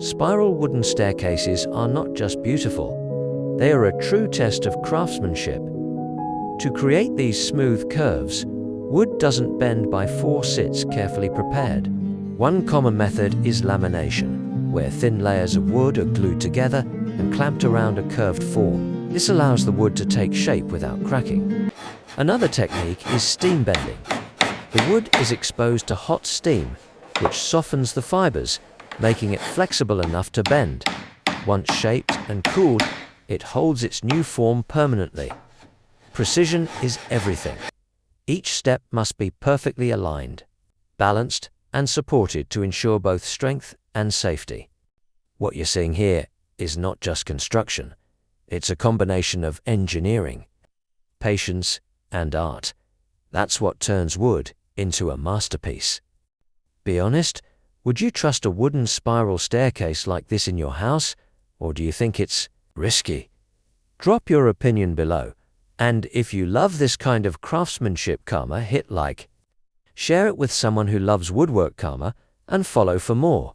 Spiral wooden staircases are not just beautiful, they are a true test of craftsmanship. To create these smooth curves, wood doesn't bend by force, it's carefully prepared. One common method is lamination, where thin layers of wood are glued together and clamped around a curved form. This allows the wood to take shape without cracking. Another technique is steam bending. The wood is exposed to hot steam, which softens the fibers, making it flexible enough to bend. Once shaped and cooled, it holds its new form permanently. Precision is everything. Each step must be perfectly aligned, balanced, and supported to ensure both strength and safety. What you're seeing here is not just construction. It's a combination of engineering, patience, and art. That's what turns wood into a masterpiece. Be honest, would you trust a wooden spiral staircase like this in your house, or do you think it's risky? Drop your opinion below, and if you love this kind of craftsmanship karma, hit like. Share it with someone who loves woodwork karma, and follow for more.